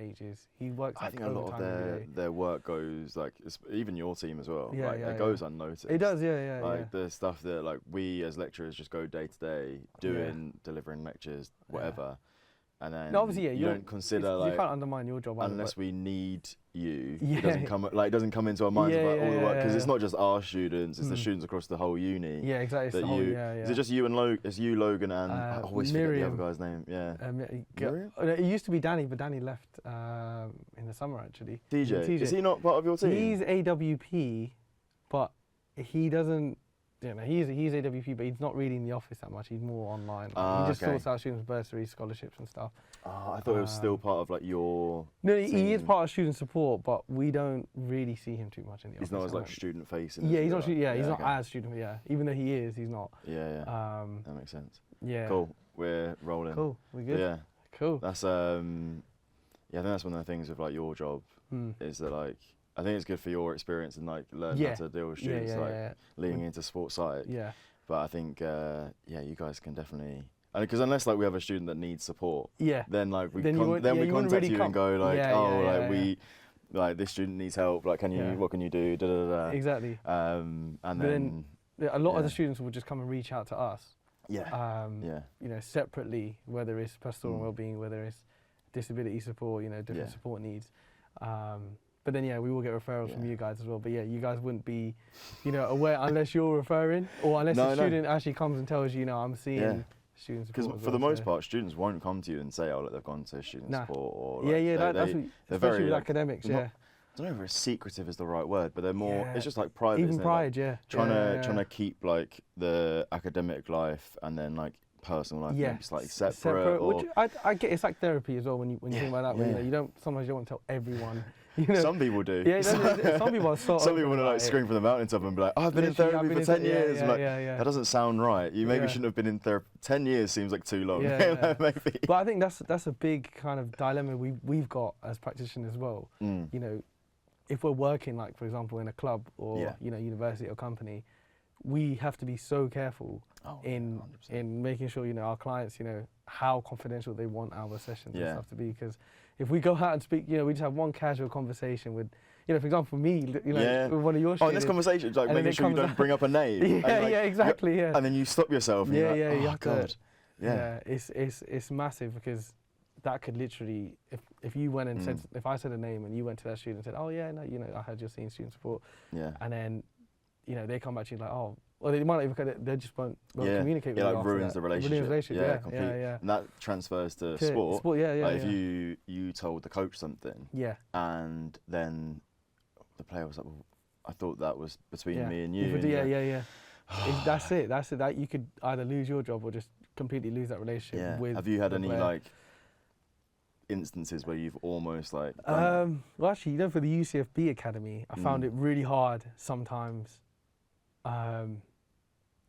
ages. He works I like think a lot of their work goes like even your team as well. Yeah, like, it goes unnoticed. It does, yeah. Like the stuff that like we as lecturers just go day to day doing, delivering lectures, whatever. And then obviously, you don't consider like you can't undermine your job unless we need you. Yeah. It doesn't come into our minds about all the work because it's not just our students; it's the students across the whole uni. Yeah, exactly. It's that the whole, Is it just you and Logan? It's you, Logan, and I always forget the other guy's name. Yeah. Miriam? It used to be Danny, but Danny left in the summer actually. TJ. Is he not part of your team? He's AWP, but he doesn't. You know, he's AWP, but he's not really in the office that much. He's more online. He just sorts out students' bursaries, scholarships, and stuff. Oh, I thought it was still part of like your. No, he is part of student support, but we don't really see him too much in the office. He's not as like student facing. Yeah, he's not. He's not as student. Yeah, even though he is, he's not. Yeah. That makes sense. Yeah. Cool. We're rolling. Cool. We good. Yeah. Cool. That's I think that's one of the things with like your job is that like. I think it's good for your experience and like learning how to deal with students leading into sports psych. Yeah. But I think you guys can definitely because unless like we have a student that needs support, then like we contact you and go like we like this student needs help. Like what can you do? Da, da, da. Exactly. And then a lot of the students will just come and reach out to us. Yeah. You know, separately, whether it's pastoral well-being, whether it's disability support, you know, different support needs. But then, we will get referrals from you guys as well. But you guys wouldn't be, aware unless you're referring or unless a student actually comes and tells you, I'm seeing students. Because for the most part, students won't come to you and say, they've gone to student support. Or that's what, especially with academics, I don't know if secretive is the right word, but they're more, it's just like private. Even pride, Trying to keep like the academic life and then like personal life maybe slightly separate. Which I get, it's like therapy as well when you think about that. When, sometimes you don't want to tell everyone. Some people do. Yeah, some people are so. Some people want to like scream from the mountaintop and be like, I've been in therapy for 10 years. That doesn't sound right. You maybe shouldn't have been in therapy. 10 years seems like too long. Maybe. But I think that's a big kind of dilemma we've got as practitioners as well. You know, if we're working like, for example, in a club or university or company, we have to be so careful in making sure our clients how confidential they want our sessions and stuff to be, because if we go out and speak, we just have one casual conversation with, for example, for me, with one of your students. In this conversation, like making sure you don't bring up a name. Exactly. And then you stop yourself. And you're like, God. It's massive, because that could literally, if you went and said, if I said a name and you went to that student and said, I heard you're seeing student support. Yeah. And then, they come back to you like, or they might not even, they just won't communicate with you. Like ruins the relationship. Yeah. And that transfers to sport. Like if you told the coach something, and then the player was like, well, I thought that was between me and you. That's it. That you could either lose your job or just completely lose that relationship with. Have you had any like instances where you've almost like well, actually, for the UCFB Academy, I found it really hard sometimes.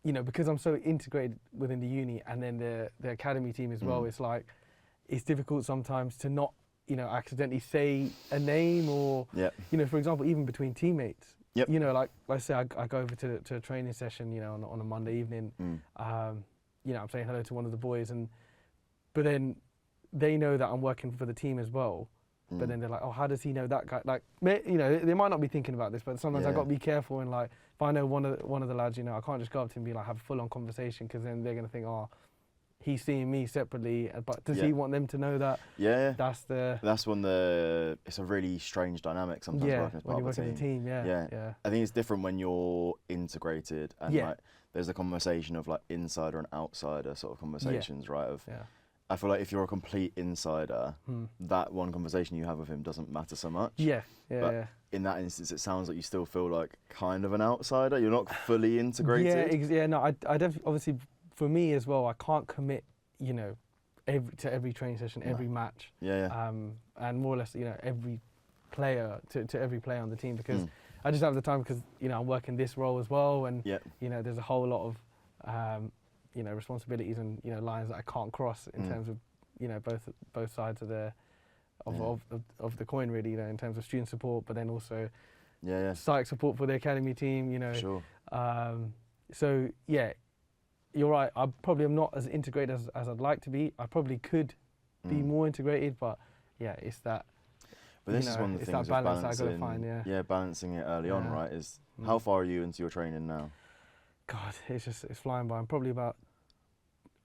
Because I'm so integrated within the uni and then the academy team as well, it's like, it's difficult sometimes to not, accidentally say a name or, for example, even between teammates. Like let's say I go over to a training session, on a Monday evening, I'm saying hello to one of the boys, but then they know that I'm working for the team as well. But then they're like, how does he know that guy? Like, they might not be thinking about this, but sometimes I've got to be careful. And like, if I know one of the lads, I can't just go up to him and be like, have a full-on conversation, because then they're going to think, he's seeing me separately. But does he want them to know that? Yeah. That's when it's a really strange dynamic sometimes working as part of a team. I think it's different when you're integrated and like there's a conversation of like insider and outsider sort of conversations, right? I feel like if you're a complete insider, that one conversation you have with him doesn't matter so much. But in that instance, it sounds like you still feel like kind of an outsider. You're not fully integrated. I definitely, obviously, for me as well, I can't commit, to every training session, every match. And more or less, every player, to every player on the team, because I just don't have the time, because, I'm working this role as well. And, there's a whole lot of, responsibilities and lines that I can't cross in terms of both sides of the the coin, really, in terms of student support, but then also psych support for the academy team. So you're right. I probably am not as integrated as I'd like to be. I probably could be more integrated, but it's that But this is one of the things that of balance I gotta find, balancing it early on, right? Is how far are you into your training now? God, it's flying by. I'm probably about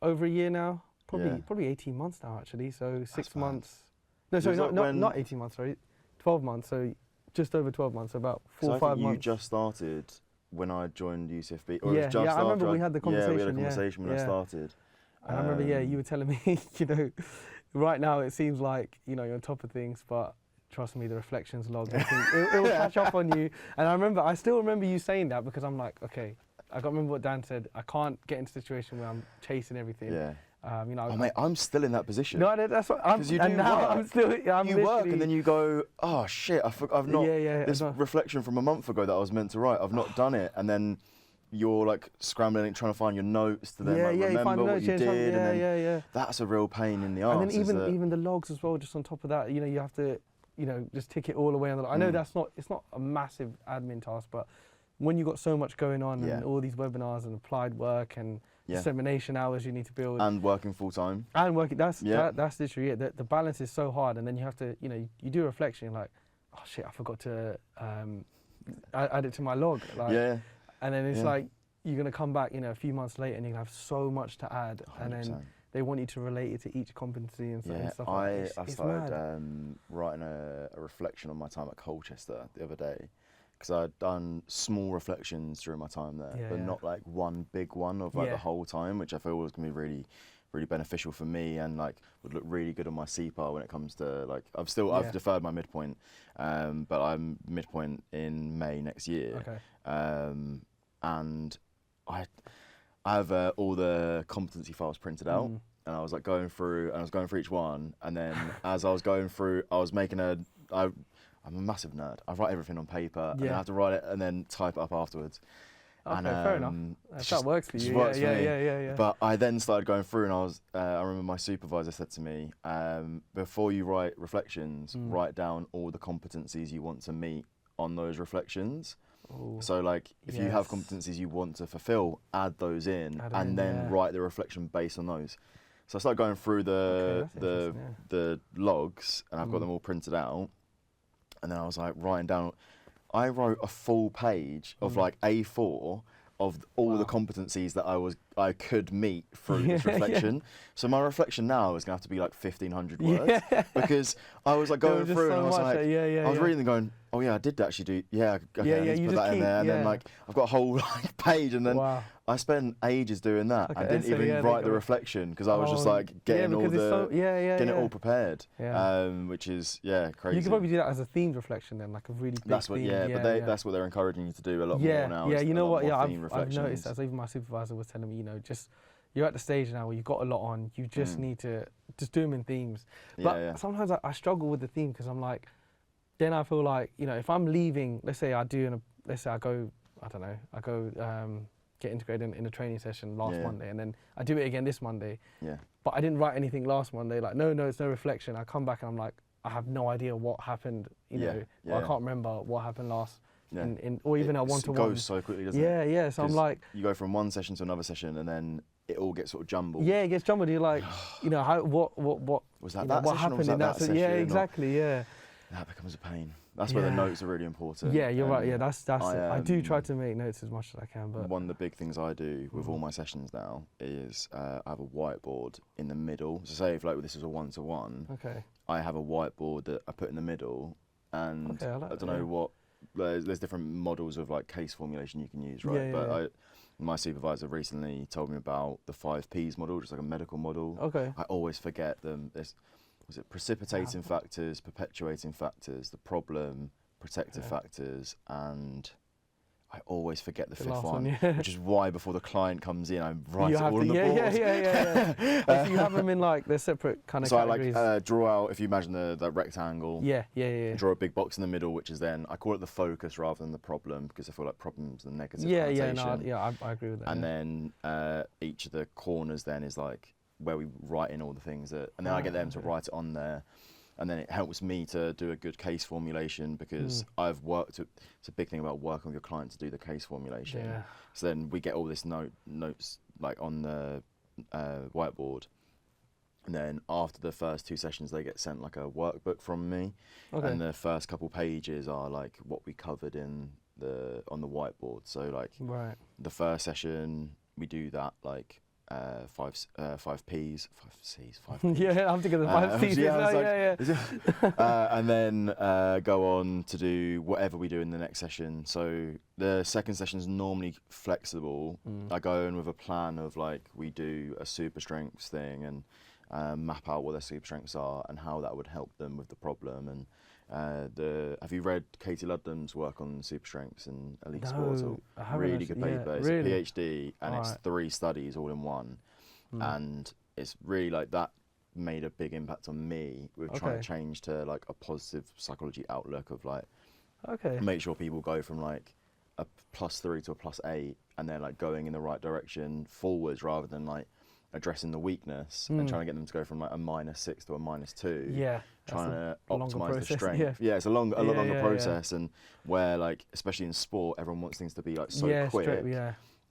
over a year now. Probably 18 months now, actually. So 6 months. No, sorry, not 18 months. Sorry, 12 months. So just over 12 months. About 4 or 5 months. You just started when I joined UCFB, or it was just I remember we had the conversation. Yeah, we had a conversation when I started. And I remember, you were telling me, right now it seems like, you're on top of things, but trust me, the reflections log, it will catch up on you. And I still remember you saying that, because I'm like, okay, I got to remember what Dan said. I can't get into a situation where I'm chasing everything. Yeah. Mate, I'm still in that position. No, that's what I'm. You do now work. I'm still. You work and then you go, oh shit, I've not. This reflection from a month ago that I was meant to write, I've not done it, and then you're like scrambling, trying to find your notes to then remember what you did, and then that's a real pain in the arse. And then even the logs as well. Just on top of that, you have to, just tick it all away on the. I know it's not a massive admin task, but when you've got so much going on and all these webinars and applied work and dissemination hours you need to build. And working full time. And working, that's literally it. The balance is so hard, and then you have to, you do a reflection, you're like, oh shit, I forgot to add it to my log. And then it's like, you're going to come back, a few months later and you have so much to add. 100%. And then they want you to relate it to each competency and stuff like that. I started writing a reflection on my time at Colchester the other day, because I'd done small reflections during my time there, but not like one big one of like the whole time, which I feel was going to be really, really beneficial for me, and like would look really good on my CPAR when it comes to like, I've deferred my midpoint, but I'm midpoint in May next year. Okay. And I have all the competency files printed out, and I was like going through each one, and then as I was going through, I was making I'm a massive nerd. I write everything on paper, and I have to write it and then type it up afterwards. Okay, and, fair enough. That works for you. Works for me. But I then started going through, and I remember my supervisor said to me, before you write reflections, write down all the competencies you want to meet on those reflections. Ooh. So like, if you have competencies you want to fulfill, add those in, and then write the reflection based on those. So I started going through the logs, and I've got them all printed out. And then I was like writing down, I wrote a full page of like A4 of all the competencies that I could meet through this reflection. So my reflection now is gonna have to be like 1,500 words, because I was like going through, and I was like, I was reading and going, oh yeah, I did actually do, I need to put that in there, and then like I've got a whole like page, and then I spent ages doing that. I didn't even write the reflection, because I was just like getting it all prepared, which is crazy. You could probably do that as a themed reflection then, like a really big theme. That's what they're encouraging you to do a lot more now. Yeah, you know what? Yeah, I've noticed, as even my supervisor was telling me, just you're at the stage now where you've got a lot on. You just need to just do them in themes. But sometimes I struggle with the theme, because I'm like, then I feel like, if I'm leaving, let's say I go, I don't know, I go get integrated in a training session last Monday, and then I do it again this Monday. Yeah. But I didn't write anything last Monday. Like, no, it's no reflection. I come back and I'm like, I have no idea what happened. Or I can't remember what happened last. Or even a one-to-one. It goes so quickly, doesn't it? Yeah. So I'm like, you go from one session to another session, and then it all gets sort of jumbled. Yeah, it gets jumbled. You're like, what was that? What happened in that session? Yeah, exactly. Yeah. That becomes a pain. That's where the notes are really important. Yeah, you're right. Yeah, that's. I do try to make notes as much as I can, but one of the big things I do with all my sessions now is I have a whiteboard in the middle. So say if like this is a one-to-one, I have a whiteboard that I put in the middle, and I don't know what. There's different models of like case formulation you can use, right? But my supervisor recently told me about the 5 Ps model, just like a medical model. Okay. I always forget them. Was it precipitating factors, perpetuating factors, the problem, protective factors, and I always forget the 5th one, which is why before the client comes in, I write it all on the board. Yeah. So you have them in like they're separate kind of categories. So I like draw out, if you imagine the rectangle. Yeah. Draw a big box in the middle, which is then, I call it the focus rather than the problem, because I feel like problem's the negative connotation. I agree with that. And then each of the corners then is like where we write in all the things that, and then I get them to write it on there. And then it helps me to do a good case formulation, because I've worked, it's a big thing about working with your client to do the case formulation. Yeah. So then we get all this notes like on the whiteboard. And then after the first 2 sessions, they get sent like a workbook from me. Okay. And the first couple pages are like what we covered on the whiteboard. So like the first session, we do that like 5 P's, 5 C's, 5 P's. Yeah, I'm thinking the 5 C's. And then go on to do whatever we do in the next session. So the second session is normally flexible. I go in with a plan of like we do a super strengths thing and map out what their super strengths are and how that would help them with the problem. And have you read Katie Ludlam's work on super strengths and elite sports? Really good paper. It's a PhD and it's 3 studies all in one. And it's really like that made a big impact on me with trying to change to like a positive psychology outlook of like make sure people go from like a +3 to a +8 and they're like going in the right direction forwards rather than like addressing the weakness and trying to get them to go from like a -6 to a -2. Yeah. Trying to optimize the strength. Yeah, it's a lot longer process, and where like especially in sport, everyone wants things to be like so quick.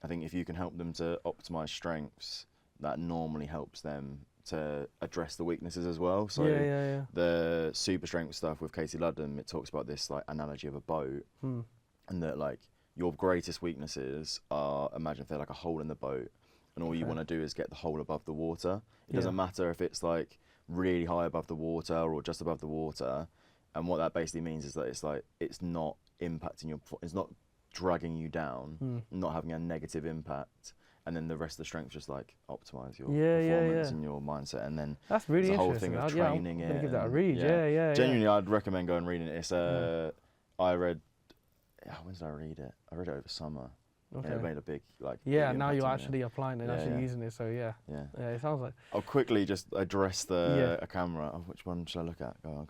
I think if you can help them to optimize strengths, that normally helps them to address the weaknesses as well. So the super strength stuff with Katie Ludlam, it talks about this like analogy of a boat, and that like your greatest weaknesses are, imagine if they're like a hole in the boat. And all you want to do is get the hole above the water. It doesn't matter if it's like really high above the water or just above the water. And what that basically means is that it's not impacting it's not dragging you down, not having a negative impact. And then the rest of the strength just like optimize your performance and your mindset. And then that's really the whole interesting. thing of training it. Give that a read. Genuinely, I'd recommend going and reading it. It's I read. When did I read it? I read it over summer. Okay. It made a big like. Yeah, now you're actually applying it, actually using it. So yeah, it sounds like. I'll quickly just address a camera. Oh, which one should I look at? Go.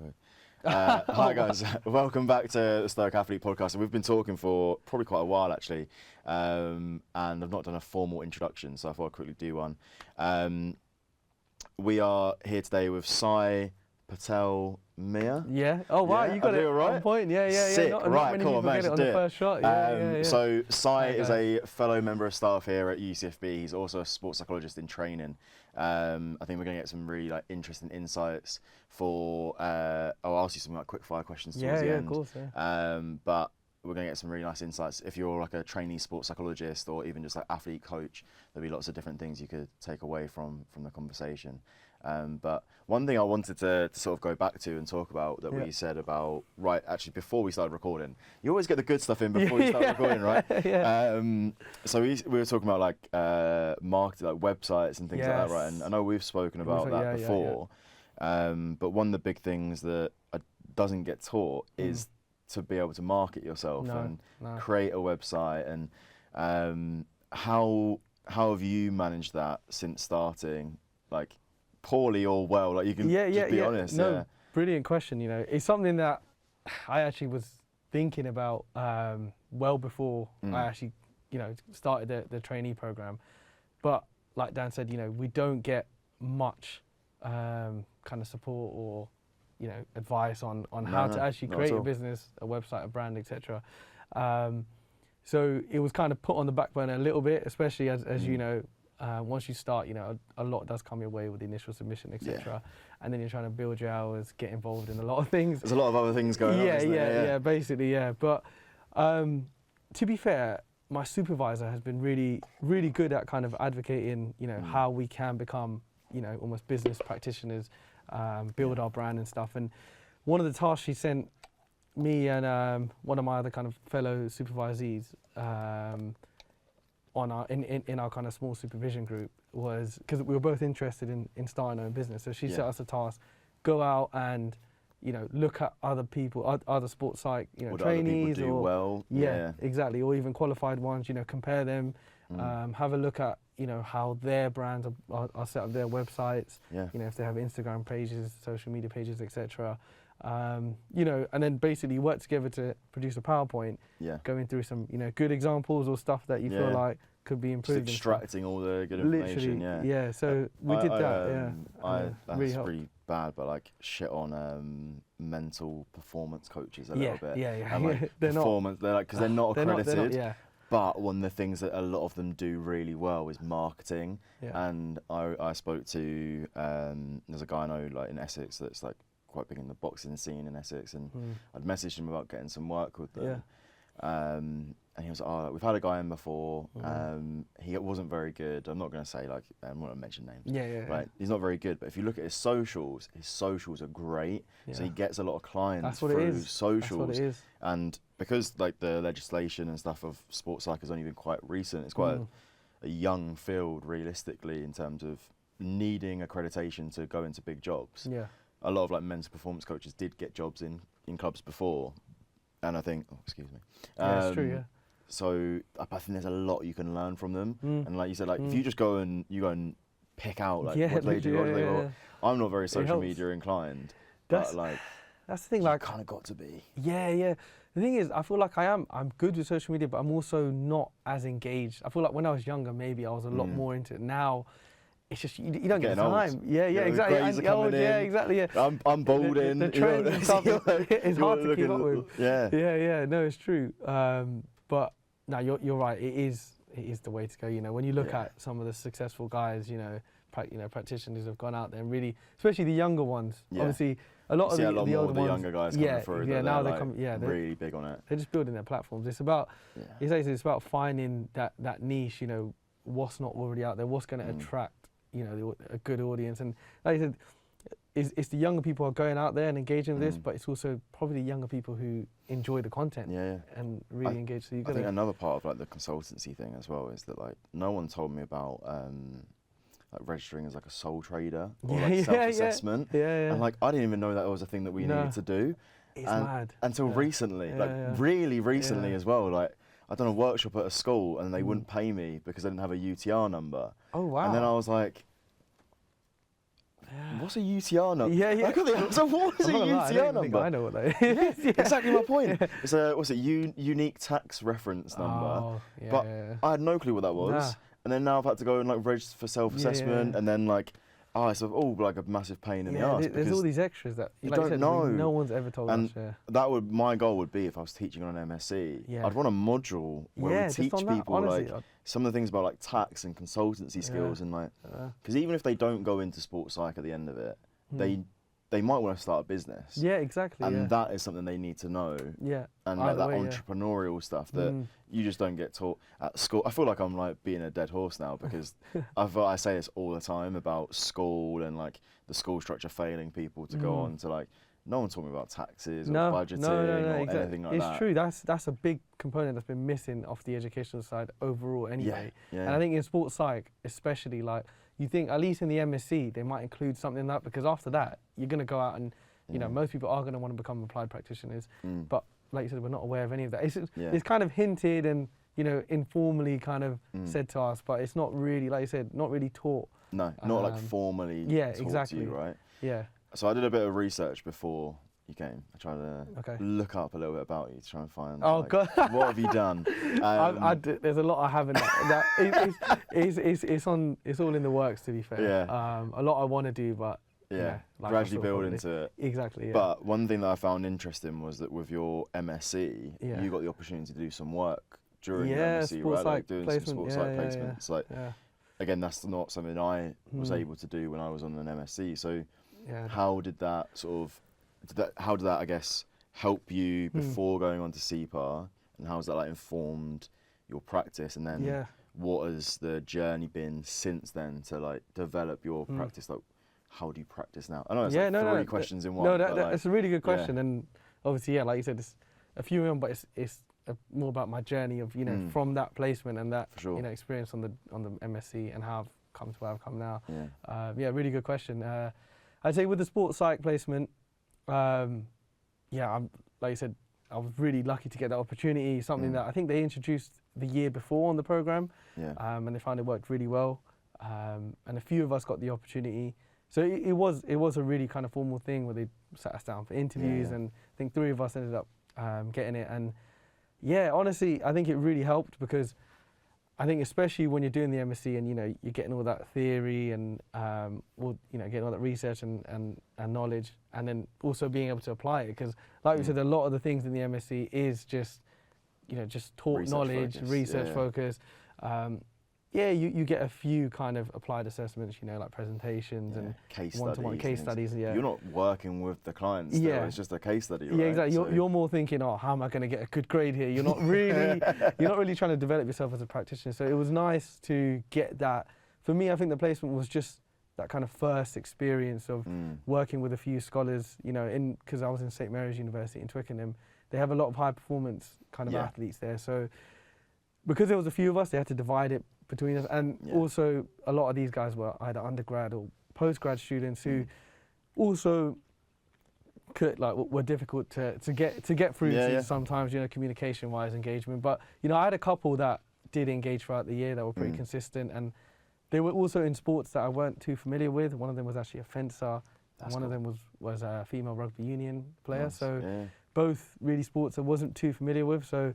Hi guys, welcome back to the Stoic Athlete podcast. We've been talking for probably quite a while actually, and I've not done a formal introduction, so I thought I'd quickly do one. We are here today with Syyl Patel-Meah. Yeah. Oh wow, you got it right? on point. Yeah. Sick. Right, cool. I managed to do it on the first shot. So Syyl is a fellow member of staff here at UCFB. He's also a sports psychologist in training. I think we're going to get some really like interesting insights for. I'll ask you some like quick fire questions towards the end. Of course. But we're going to get some really nice insights. If you're like a trainee sports psychologist or even just like athlete coach, there'll be lots of different things you could take away from the conversation. But one thing I wanted to sort of go back to and talk about that we said about, actually before we started recording, you always get the good stuff in before you start recording, right? So we were talking about like marketing, like websites and things like that, right? And I know we've spoken about that before, but one of the big things that doesn't get taught is to be able to market yourself and create a website. And how have you managed that since starting? Like, poorly or well? Like, you can just be honest. No, brilliant question. You know, it's something that I actually was thinking about well before I actually, started the trainee program. But like Dan said, we don't get much kind of support or advice on how to actually create a business, a website, a brand, etc. So it was kind of put on the back burner a little bit, especially as you know. Once you start, a lot does come your way with the initial submission, etc. And then you're trying to build your hours, get involved in a lot of things. There's a lot of other things going on, isn't there? Basically. But to be fair, my supervisor has been really, really good at kind of advocating, how we can become, almost business practitioners, build our brand and stuff. And one of the tasks she sent me and one of my other kind of fellow supervisees, in our kind of small supervision group was, because we were both interested in starting our own business. So she set us a task, go out and, look at other people, other sports psych, trainees or exactly, or even qualified ones, compare them, have a look at, how their brands are set up, their websites, if they have Instagram pages, social media pages, etc. And then basically work together to produce a PowerPoint, going through some, good examples or stuff that you feel like could be improved. Just extracting all the good information. Literally, so we did that. That's really pretty bad, but like shit on mental performance coaches a little bit. They're performance, they're like, because they're not accredited. But one of the things that a lot of them do really well is marketing. Yeah. And I spoke to, there's a guy I know like in Essex that's like quite big in the boxing scene in Essex, and I'd messaged him about getting some work with them. Yeah. And he was like, oh, we've had a guy in before. He wasn't very good. I'm not going to say like, I'm not going to mention names. Yeah. Right? He's not very good. But if you look at his socials are great. Yeah. So he gets a lot of clients through socials. That's what it is. And because like the legislation and stuff of sports psych has only been quite recent, it's quite a young field realistically in terms of needing accreditation to go into big jobs. Yeah. A lot of like men's performance coaches did get jobs in clubs before. And I think, oh, excuse me. Yeah, it's true, yeah. So I think there's a lot you can learn from them. And like you said, like if you just go and pick out like what they do, what they want. I'm not very social media inclined. But like that's the thing, like kind of got to be. Yeah. The thing is, I feel like I'm good with social media, but I'm also not as engaged. I feel like when I was younger, maybe I was a lot more into it. Now, it's just you don't get the time. Old. Yeah, exactly. Yeah, exactly. Yeah. I'm balding. The trends and stuff. It's hard to keep up with. Yeah. No, it's true. But no, you're right. It is the way to go. You know, when you look at some of the successful guys, practitioners who've gone out there and really, especially the younger ones. Yeah. Obviously, a lot of the older ones, younger guys coming through. Yeah, now they're they come. Yeah, they're really big on it. They're just building their platforms. It's about, it's about finding that niche. You know, what's not already out there. What's going to attract a good audience. And like I said, it's the younger people who are going out there and engaging with this, but it's also probably the younger people who enjoy the content and really engage. So I think another part of like the consultancy thing as well is that like no one told me about like registering as like a sole trader or like self-assessment. And like I didn't even know that was a thing that we needed to do. It's mad. Until recently, really recently as well. Like I'd done a workshop at a school and they wouldn't pay me because I didn't have a UTR number. Oh wow. And then I was like, what's a UTR number? So what is a UTR number? I know what that is. Exactly my point. It's a unique tax reference number. But I had no clue what that was. And then now I've had to go and like register for self-assessment and then like, it's all like a massive pain in the arse. There's all these extras that you don't know. No one's ever told us. My goal would be if I was teaching on an MSc, I'd want a module where we teach people honestly, like some of the things about like tax and consultancy skills and like, because even if they don't go into sports psych at the end of it, they might want to start a business. Yeah, exactly. And that is something they need to know. Yeah. And like that entrepreneurial stuff that you just don't get taught at school. I feel like I'm like being a dead horse now because I say this all the time about school and like the school structure failing people to go on to like, no one taught me about taxes or budgeting or anything like that. It's true. That's a big component that's been missing off the educational side overall anyway. And I think in sports psych, especially like, you think at least in the MSc they might include something in that because after that you're going to go out and most people are going to want to become applied practitioners, but like you said, we're not aware of any of that. It's kind of hinted and informally kind of said to us, but it's not really, like you said, not really taught. No, not like formally taught to you, right? Yeah. So I did a bit of research before you came. I tried to look up a little bit about you to try and find. Oh God! What have you done? There's a lot I haven't. It's all in the works, to be fair. Yeah. A lot I want to do, but like gradually build into it. Exactly. Yeah. But one thing that I found interesting was that with your MSc, you got the opportunity to do some work during your MSc, right? Like doing some sports psych placements. Like again, that's not something I was able to do when I was on an MSc. So how did that I guess help you before going on to CPAR, and how has that like informed your practice, and then what has the journey been since then to like develop your practice? Like how do you practice now? I know it's three questions in one. No, that's a really good question, and obviously like you said, it's a few in, but it's more about my journey of from that placement and that experience on the MSc and how I've come to where I've come now. Really good question. I'd say with the sports psych placement, I'm like you said, I was really lucky to get that opportunity. Something that I think they introduced the year before on the program, and they found it worked really well. And a few of us got the opportunity. So it was a really kind of formal thing where they sat us down for interviews, and I think 3 of us ended up getting it. And honestly, I think it really helped because I think especially when you're doing the MSc and you're getting all that theory and getting all that research and knowledge, and then also being able to apply it, because like we said, a lot of the things in the MSc is just just taught knowledge, research focus. You get a few kind of applied assessments, like presentations and one-to-one case studies. Yeah. You're not working with the clients. Yeah. It's just a case study. Right? Yeah, exactly. You're more thinking, how am I going to get a good grade here? You're not really trying to develop yourself as a practitioner. So it was nice to get that. For me, I think the placement was just that kind of first experience of working with a few scholars, because I was in St. Mary's University in Twickenham. They have a lot of high performance kind of athletes there. So because there was a few of us, they had to divide it between us. And also a lot of these guys were either undergrad or postgrad students who also were difficult to get through to sometimes, communication wise, engagement. But, I had a couple that did engage throughout the year that were pretty consistent, and they were also in sports that I weren't too familiar with. One of them was actually a fencer, and one of them was a female rugby union player. Nice. So both really sports I wasn't too familiar with. So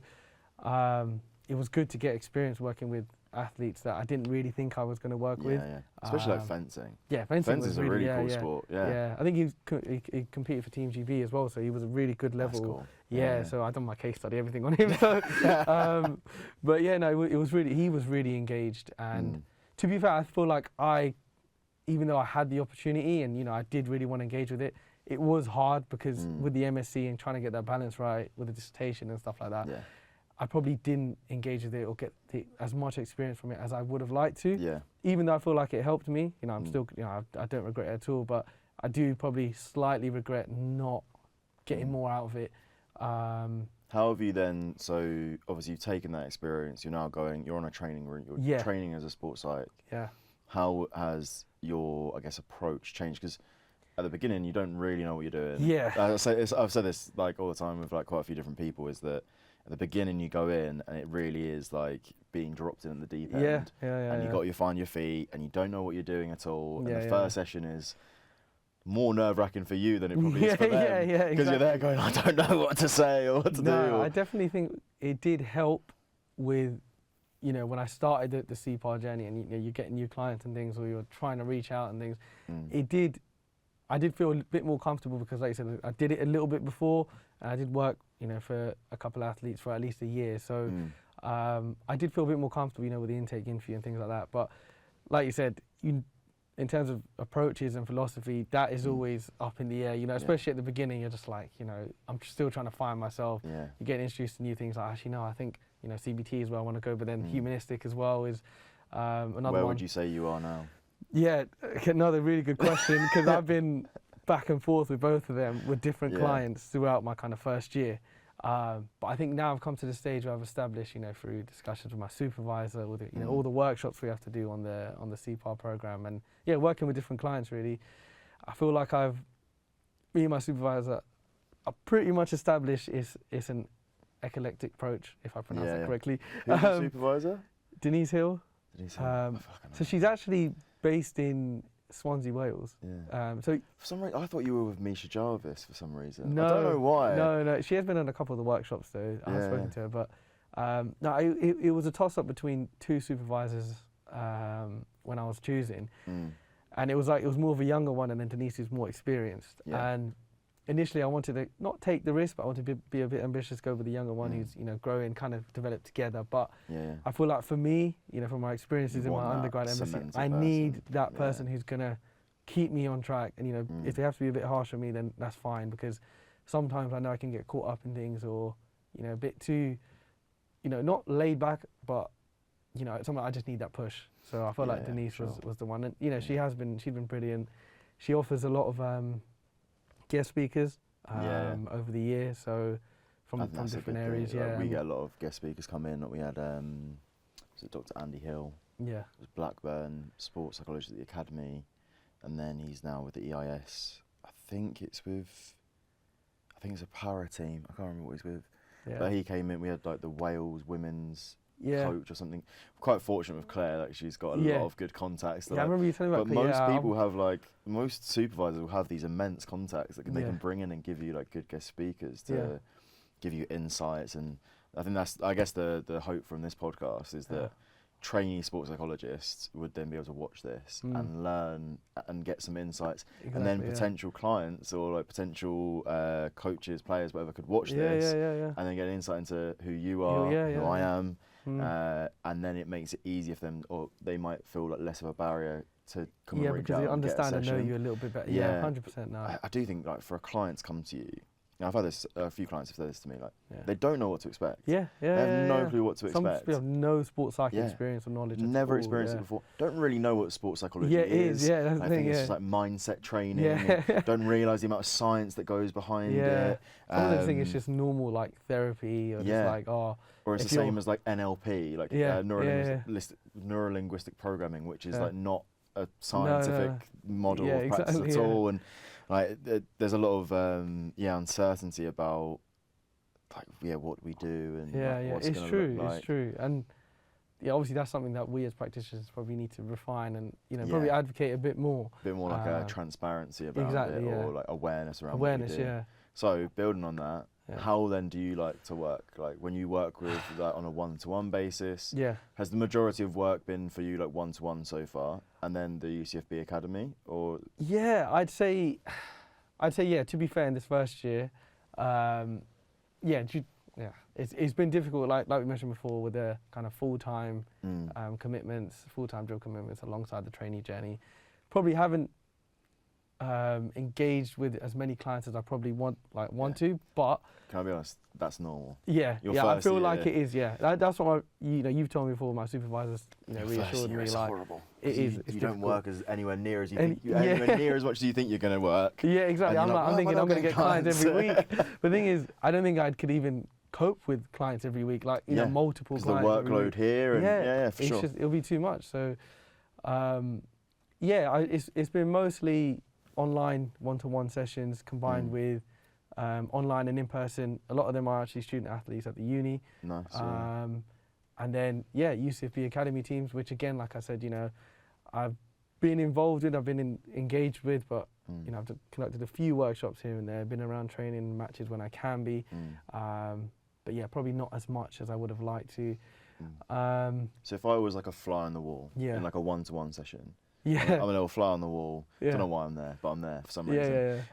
it was good to get experience working with athletes that I didn't really think I was going to work with. Yeah. Especially like fencing. Yeah, fencing is a really cool sport. Yeah. I think he competed for Team GB as well, so he was a really good level. That's cool. Yeah, so I done my case study, everything on him. So, but it was really, he was really engaged. And to be fair, I feel like even though I had the opportunity and I did really want to engage with it, it was hard because with the MSc and trying to get that balance right with the dissertation and stuff like that. Yeah. I probably didn't engage with it or get as much experience from it as I would have liked to. Yeah. Even though I feel like it helped me, I'm still, I don't regret it at all, but I do probably slightly regret not getting more out of it. How have you then, so obviously you've taken that experience, you're on a training route, you're training as a sports psych. Yeah. How has your, approach changed? Because at the beginning, you don't really know what you're doing. Yeah. I've said this all the time with quite a few different people, is that at the beginning you go in and it really is like being dropped in at the deep end. And you find your feet and you don't know what you're doing at all. And the first session is more nerve-wracking for you than it probably is for them. Because you're there going, I don't know what to say or what to do. I definitely think it did help with, when I started the CPAR journey and you're getting new clients and things, or you're trying to reach out and things, I did feel a bit more comfortable because, like you said, I did it a little bit before. And I did work, for a couple of athletes for at least a year. So I did feel a bit more comfortable, with the intake interview and things like that. But like you said, in terms of approaches and philosophy, that is always up in the air, especially at the beginning. You're just like, I'm still trying to find myself. Yeah. You're getting introduced to new things. Like, actually, no, I think, CBT is where I want to go. But then humanistic as well is another one. Where would you say you are now? Yeah, another really good question, because I've been back and forth with both of them with different clients throughout my kind of first year. But I think now I've come to the stage where I've established, through discussions with my supervisor, with all the workshops we have to do on the CPAR program, and working with different clients really. I feel like me and my supervisor are pretty much established it's an eclectic approach, if I pronounce that correctly. Who's your supervisor? Denise Hill. So she's actually based in Swansea, Wales. Yeah. So for some reason, I thought you were with Misha Jarvis for some reason. No, I don't know why. No. She has been on a couple of the workshops though. I've spoken to her, but it was a toss-up between two supervisors when I was choosing, and it was more of a younger one, and then Denise is more experienced. Yeah. And initially, I wanted to not take the risk, but I wanted to be a bit ambitious, go with the younger one who's growing, kind of develop together. But I feel like for me, from my experiences in my undergrad MSc, I need that person who's gonna keep me on track. And if they have to be a bit harsh on me, then that's fine, because sometimes I know I can get caught up in things, or a bit too, not laid back, but sometimes I just need that push. So I felt like Denise was the one, and she's been brilliant. She offers a lot of guest speakers over the year, so from different areas. We get a lot of guest speakers come in. We had was it Dr. Andy Hill? Yeah, it was Blackburn Sports Psychology at the Academy, and then he's now with the EIS. I think it's a para team. I can't remember what he's with. Yeah. But he came in. We had the Wales women's coach or something. I'm quite fortunate with Claire, she's got a lot of good contacts. I remember you telling me about Claire. But most people have most supervisors will have these immense contacts that they can bring in and give you good guest speakers to give you insights. And I think that's the hope from this podcast is that trainee sports psychologists would then be able to watch this and learn and get some insights, and then potential clients or like potential coaches, players, whatever, could watch this and then get an insight into who you are, who I am, and then it makes it easier for them, or they might feel like less of a barrier to come and reach out. Yeah, because they understand and know you a little bit better. Yeah, 100% now. I do think like for a client to come to you, I've had this, a few clients have said this to me, like, they don't know what to expect. They have no clue what to expect. Some people have no sports psych experience or knowledge at all. Never experienced it before. Don't really know what sports psychology is. That's the thing, it's just like mindset training. Don't realise the amount of science that goes behind it. Some of them think it's just normal like therapy, or just like, or it's the same as like NLP, like neuro-linguistic programming, which is like not a scientific model of practice at all. And like there's a lot of uncertainty about like what we do and what's it's gonna true look like. It's true. And obviously that's something that we as practitioners probably need to refine and probably advocate a bit more like a transparency about it, or like awareness around what we do. So building on that, how then do you like to work? Like when you work with like on a one-to-one basis, has the majority of work been for you like one-to-one so far, and then the UCFB Academy, or? Yeah, I'd say to be fair, in this first year, it's been difficult, like we mentioned before, with the kind of full-time commitments, full-time job commitments alongside the trainee journey. Probably haven't engaged with as many clients as I probably want to, but can I be honest, that's normal. I feel like it is. That's what you've told me before. My supervisors reassured me, like horrible. It is. You don't work as anywhere near as you think. Anywhere near as much as you think you're going to work. Yeah, exactly. I'm thinking I'm going to get clients every week. The thing is, I don't think I could even cope with clients every week, like multiple clients. The workload here, and for sure. It'll be too much. So, it's been mostly online one-to-one sessions combined with online and in-person. A lot of them are actually student athletes at the uni. Nice. And then UCFB Academy teams, which again, like I said, I've been involved with, I've been engaged with, but I've conducted a few workshops here and there, been around training matches when I can be, but probably not as much as I would have liked to. So if I was like a fly on the wall in like a one-to-one session, I'm a little fly on the wall. Don't know why I'm there, but I'm there for some reason.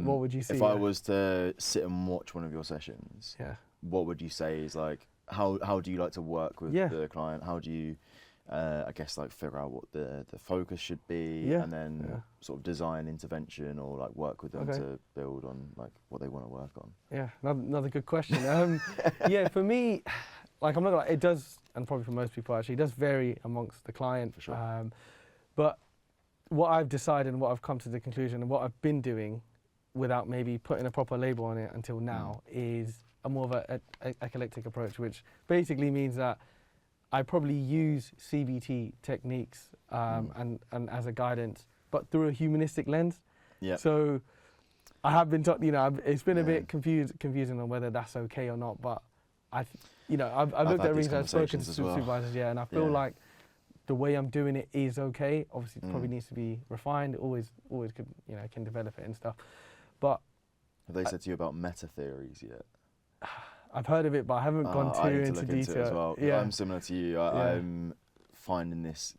What would you see? If I was to sit and watch one of your sessions, what would you say is like, how do you like to work with the client? How do you, I guess, like figure out what the focus should be, and then sort of design intervention or like work with them to build on like what they want to work on? Yeah, another good question. For me, like I'm not gonna, it does, and probably for most people actually, it does vary amongst the client. For sure. But what I've decided and what I've come to the conclusion and what I've been doing without maybe putting a proper label on it until now is a more of a eclectic approach, which basically means that I probably use CBT techniques and as a guidance, but through a humanistic lens. So I have been taught, it's been a bit confusing on whether that's okay or not, but I've looked at reasons, I've spoken to supervisors, and I feel like the way I'm doing it is okay. Obviously, it probably needs to be refined. Always could, can develop it and stuff. But have they said to you about meta theories yet? I've heard of it, but I haven't gone too into detail. It as well. I'm similar to you. I'm finding this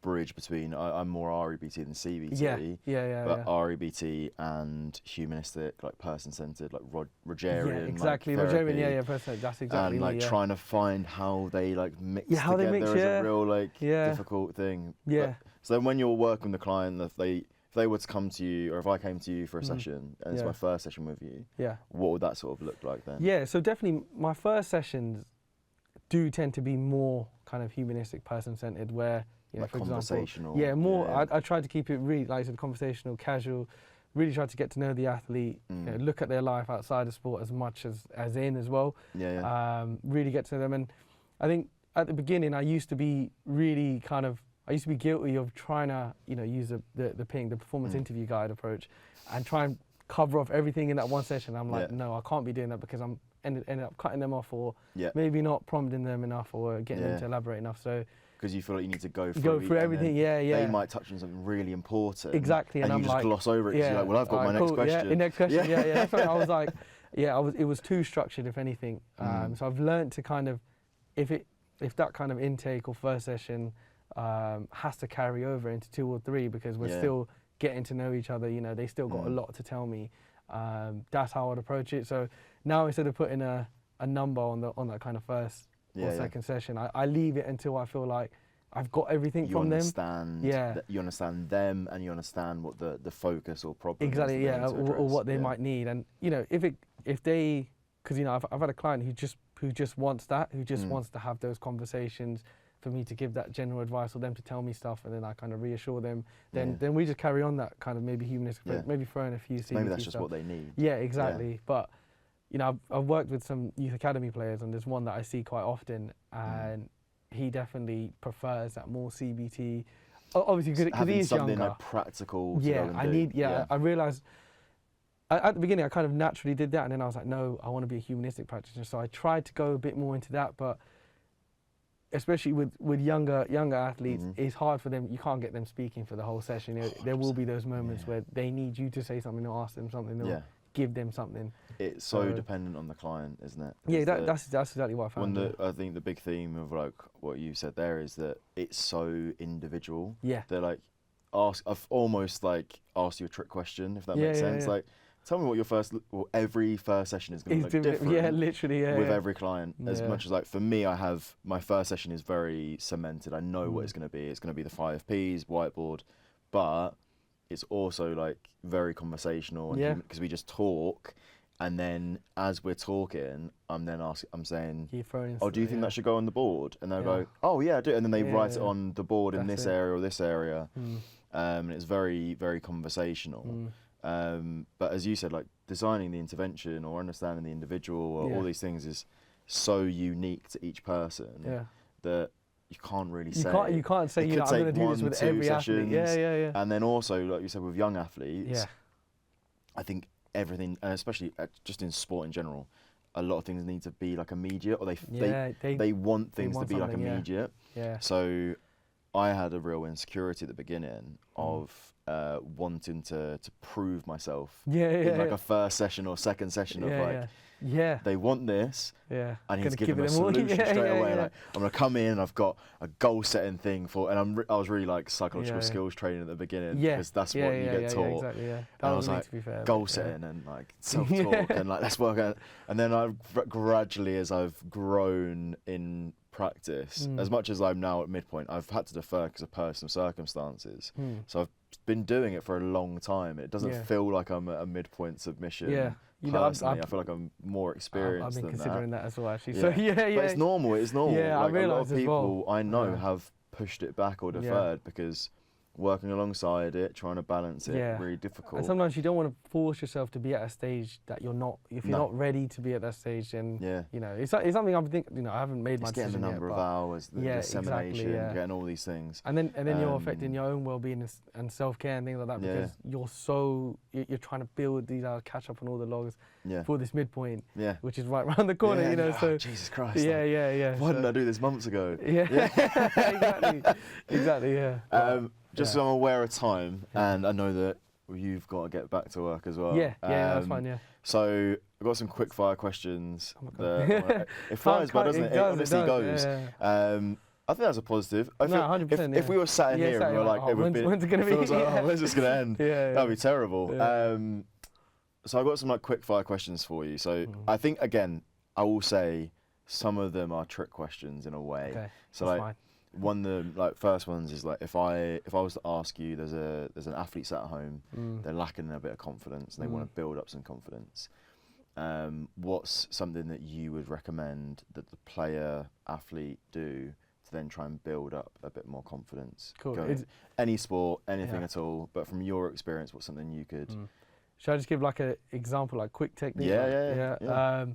bridge between I'm more REBT than CBT. But REBT and humanistic, like person-centered, like Rogerian. Yeah, exactly. Like, Rogerian, person. That's exactly. And like trying to find how they like mix how together they mix, is a real like difficult thing. But, so then when you're working with the client, if they were to come to you, or if I came to you for a session, and it's my first session with you, what would that sort of look like then? Yeah, so definitely my first sessions do tend to be more kind of humanistic, person-centered, where like for conversational. Example, more. I try to keep it really, like I said, conversational, casual. Really try to get to know the athlete, look at their life outside of sport as much as in as well. Really get to know them, and I think at the beginning I used to be really I used to be guilty of trying to use the PING, the performance interview guide approach, and try and cover off everything in that one session. I'm like, no, I can't be doing that because I'm ended up cutting them off, or maybe not prompting them enough, or getting them to elaborate enough. So. Because you feel like you need to go through everything, They might touch on something really important. Exactly, and I'm you just gloss over it because you're like, well, I've got my next question. The next question, That's right. I was like, it was too structured, if anything. So I've learned to kind of, if if that kind of intake or first session has to carry over into 2 or 3 because we're still getting to know each other, you know, they still got a lot to tell me. That's how I'd approach it. So now instead of putting a number on that kind of first or second session, I leave it until I feel like I've got everything from them. You understand them, and you understand what the focus or problem is. Exactly, or what they might need. And you know, if they, because you know, I've had a client who just wants that, who just wants to have those conversations, for me to give that general advice or them to tell me stuff, and then I kind of reassure them. Then we just carry on that kind of maybe humanistic, maybe throw in a few CBT maybe that's stuff. just what they need. Yeah, exactly. Yeah. But you know, I've worked with some youth academy players, and there's one that I see quite often, and he definitely prefers that more CBT. Obviously, because he's younger. Something like practical. I realised at the beginning I kind of naturally did that, and then I was like, no, I want to be a humanistic practitioner. So I tried to go a bit more into that, but especially with younger athletes, it's hard for them. You can't get them speaking for the whole session. You know, there will be those moments where they need you to say something or ask them something or give them something. It's so dependent on the client, isn't it? Yeah, that's exactly what I found. I think the big theme of like what you said there is that it's so individual. Yeah. They're like, I've almost like asked you a trick question, if that makes sense. Like, tell me what every first session is going to look different. Yeah, literally, with every client. As much as like for me, my first session is very cemented. I know what it's going to be. It's going to be the 5 Ps, whiteboard, but it's also like very conversational, because we just talk. And then as we're talking, I'm saying, oh, do you think that should go on the board? And they'll go, oh yeah, I do. And then they write it on the board in this area or this area. And it's very, very conversational. But as you said, like designing the intervention or understanding the individual or all these things is so unique to each person that you can't really say. You can't say, you know, I'm going to do this with every athlete. Yeah. And then also, like you said, with young athletes, I think everything, and especially just in sport in general, a lot of things need to be like immediate, or they want things to be like immediate. So I had a real insecurity at the beginning of wanting to prove myself in like a first session or second session of like, they want this, I need to give them a solution straight away. Like, I'm gonna come in, I've got a goal setting thing and I was really like psychological skills training at the beginning, because that's what you get taught. And I was like, goal setting and like self-talk and like let's work out. And then I've gradually, as I've grown in practice, as much as I'm now at midpoint, I've had to defer because of personal circumstances. So I've been doing it for a long time. It doesn't feel like I'm at a midpoint submission. You know, I feel like I'm more experienced than that. I've been considering that as well, actually. Yeah. So but it's normal. It's normal. Yeah, like, I realise a lot of people I know have pushed it back or deferred because working alongside it, trying to balance it, really difficult. And sometimes you don't want to force yourself to be at a stage that you're not. If you're not ready to be at that stage, then you know, it's something I'm thinking. You know, I haven't made my decision getting the number of hours, the dissemination, getting all these things, and then you're affecting your own well-being and self-care and things like that because you're trying to build these hours, catch up on all the logs for this midpoint, which is right around the corner. You know, so Jesus Christ. Why didn't I do this months ago? Exactly. Just so I'm aware of time, and I know that you've got to get back to work as well. That's fine, So I've got some quick fire questions. It flies by, doesn't it? It honestly goes. I think that's a positive. 100%. If we were sat in here and we were like, when's it going to be? When's this going to end? That'd be terrible. So I've got some like quick fire questions for you. So I think, again, I will say some of them are trick questions in a way. Okay, so like, fine. One of the first ones is like, if I was to ask you, there's an athlete sat at home, they're lacking a bit of confidence and they want to build up some confidence. What's something that you would recommend that the player athlete do to then try and build up a bit more confidence? Cool. Any sport, anything at all, but from your experience, what's something you could? Should I just give like an example, like quick technique? Yeah.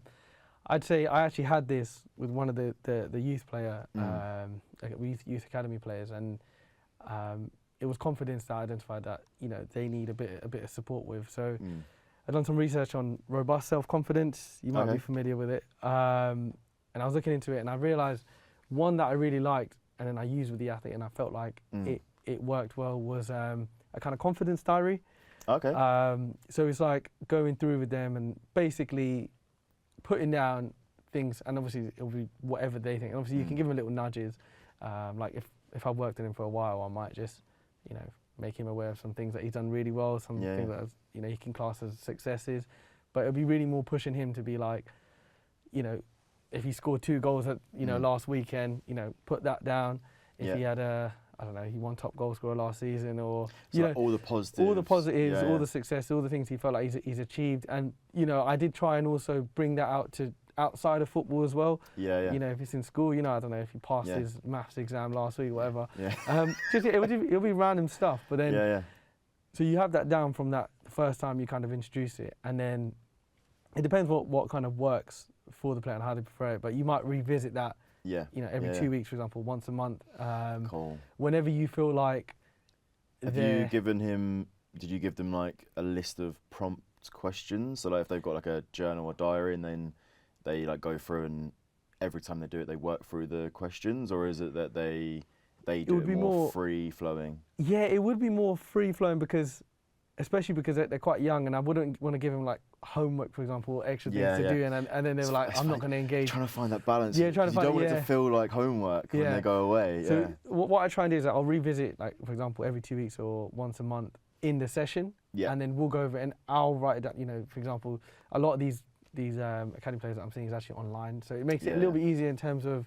I'd say I actually had this with one of the youth player, youth academy players, and it was confidence that I identified that, you know, they need a bit of support with. So I've done some research on robust self-confidence. You might be familiar with it. And I was looking into it, and I realised one that I really liked, and then I used with the athlete, and I felt like it worked well, was a kind of confidence diary. Okay. So it's like going through with them and basically putting down things, and obviously it'll be whatever they think. And obviously you can give him little nudges. Like if I've worked with him for a while, I might just, you know, make him aware of some things that he's done really well, some things that, you know, he can class as successes. But it'll be really more pushing him to be like, you know, if he scored 2 goals at, you know, last weekend, you know, put that down. If he had I don't know, he won top goal scorer last season, or so you like know, all the positives, all the success, all the things he felt like he's achieved. And you know, I did try and also bring that out to outside of football as well. You know, if it's in school, you know, I don't know if he passed his maths exam last week, whatever. Just it'll be random stuff, but then so you have that down from that first time you kind of introduce it, and then it depends what kind of works for the player and how they prefer it. But you might revisit that. You know, every 2 weeks, for example, once a month. Cool. Whenever you feel like. Have you given him? Did you give them like a list of prompt questions? So like if they've got like a journal or diary, and then they like go through, and every time they do it, they work through the questions, or is it that they do it more free flowing? Yeah, it would be more free flowing especially because they're quite young, and I wouldn't want to give them like homework, for example, or extra things to do, and then they were like, I'm not going to engage. Trying to find that balance. You don't want it to feel like homework when they go away. So what I try and do is I'll revisit, like for example, every 2 weeks or once a month in the session, and then we'll go over it, and I'll write it down. You know, for example, a lot of these academy players that I'm seeing is actually online, so it makes it a little bit easier in terms of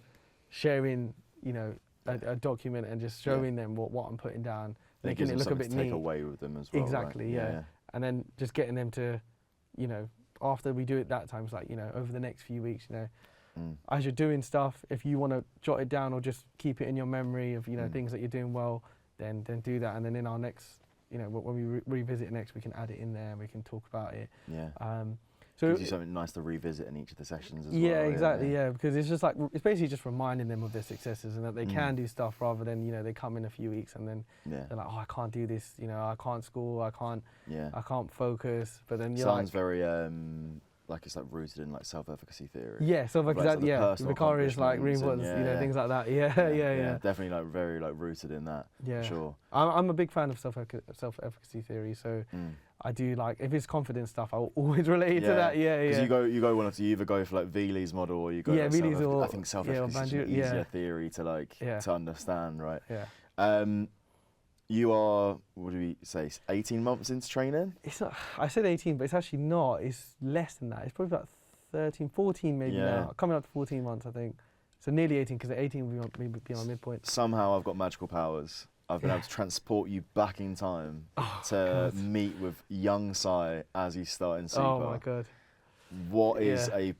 sharing, you know, a document and just showing them what I'm putting down. Making it look a bit neat. Take away with them as well. Exactly, right? And then just getting them to, you know, after we do it that time, it's like, you know, over the next few weeks, you know, as you're doing stuff, if you want to jot it down or just keep it in your memory of, you know, things that you're doing well, then do that. And then in our next, you know, when we revisit it next, we can add it in there and we can talk about it. So gives you something nice to revisit in each of the sessions as well. Yeah, exactly, because it's just like, it's basically just reminding them of their successes and that they can do stuff, rather than, you know, they come in a few weeks and then they're like, oh, I can't do this, you know, I can't score, I can't focus. But then you're sounds very like it's like rooted in like self-efficacy theory. Yeah, self-efficacy, vicarious like reinforcements, you know, things like that. Yeah. Definitely like very like rooted in that. Yeah, for sure. I'm a big fan of self-efficacy theory, so I do like, if it's confidence stuff, I'll always relate to that. Because you go one of you either go for like Veely's model, or you go like I think self-efficacy is an easier theory to like to understand, right? You are, what do we say, 18 months into training? It's not, I said 18, but it's actually not. It's less than that. It's probably about 13, 14 maybe now. Coming up to 14 months, I think. So nearly 18, because at 18 will be my midpoint. Somehow I've got magical powers. I've been able to transport you back in time to meet with young Syyl as he's starting Syyl. Oh my God. What is a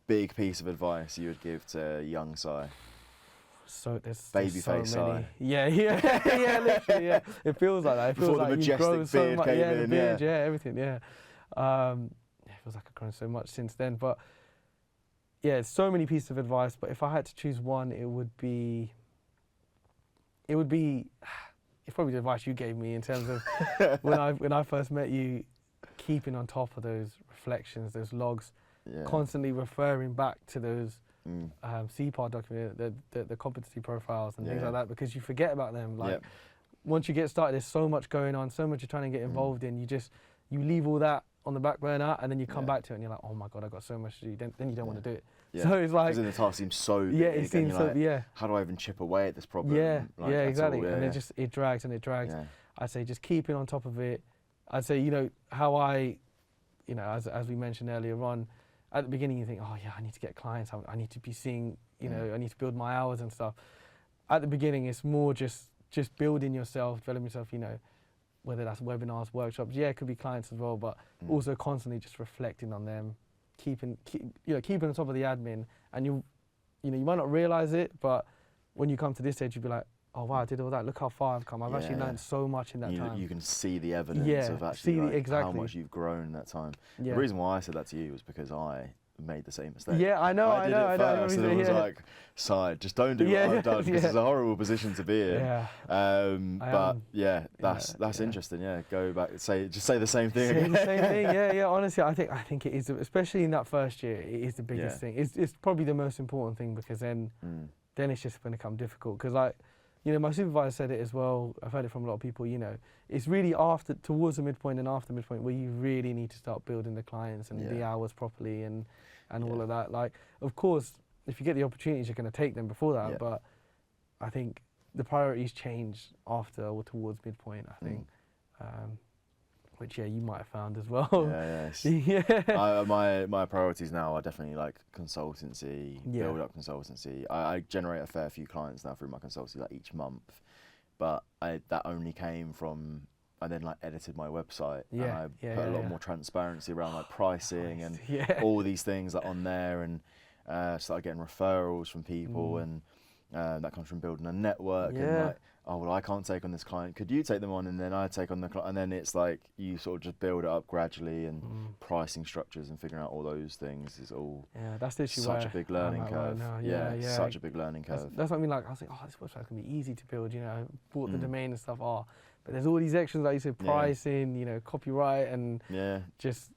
big piece of advice you would give to young Syyl? So there's babyface so many. Literally, It feels like that. It feels before like the majestic beard came in, the beard, everything, it feels like I've grown so much since then. But yeah, so many pieces of advice. But if I had to choose one, it would be. It's probably the advice you gave me in terms of when I first met you, keeping on top of those reflections, those logs, constantly referring back to those. CPAR document, the competency profiles and things like that, because you forget about them. Like once you get started, there's so much going on, so much you're trying to get involved in. You leave all that on the back burner, and then you come back to it, and you're like, oh my God, I've got so much to do. Then you don't want to do it. So it's like, because the task seems so big. It seems so. Like, how do I even chip away at this problem? Exactly. And it drags and it drags. I'd say just keeping on top of it. I'd say, you know, how I, you know, as we mentioned earlier on. At the beginning, you think, oh yeah, I need to get clients. I need to be seeing, you know, I need to build my hours and stuff. At the beginning, it's more just building yourself, developing yourself. You know, whether that's webinars, workshops. Yeah, it could be clients as well, but also constantly just reflecting on them, keeping on top of the admin. And you might not realize it, but when you come to this stage, you'll be like, oh wow, I did all that. Look how far I've come. I've actually learned so much in that time. You can see the evidence of actually how much you've grown in that time. The reason why I said that to you was because I made the same mistake. Yeah, I know. I did it was like, Syyl, just don't do what I've done, because it's a horrible position to be in. That's interesting. Yeah, go back, say the same thing again. The same thing. Yeah. Honestly, I think it is, especially in that first year, it is the biggest thing. It's probably the most important thing, because then it's just going to become difficult. Because like, you know, my supervisor said it as well. I've heard it from a lot of people. You know, it's really towards the midpoint and after midpoint where you really need to start building the clients and the hours properly and all of that. Like, of course, if you get the opportunities, you're going to take them before that. But I think the priorities change after or towards midpoint, I think. Which you might have found as well. My priorities now are definitely like consultancy, build up consultancy. I generate a fair few clients now through my consultancy like each month, but that only came from, I then like edited my website and I put a lot more transparency around like pricing and all these things like on there, and started getting referrals from people, and that comes from building a network and like, oh, well, I can't take on this client, could you take them on? And then I take on the client, and then it's like you sort of just build it up gradually, and pricing structures and figuring out all those things is all that's such a big learning curve. Such a big learning curve. That's what I mean, like I was like, oh, this website's gonna be easy to build, you know, I bought the domain and stuff, but there's all these extras, like you said, pricing, you know, copyright, and just,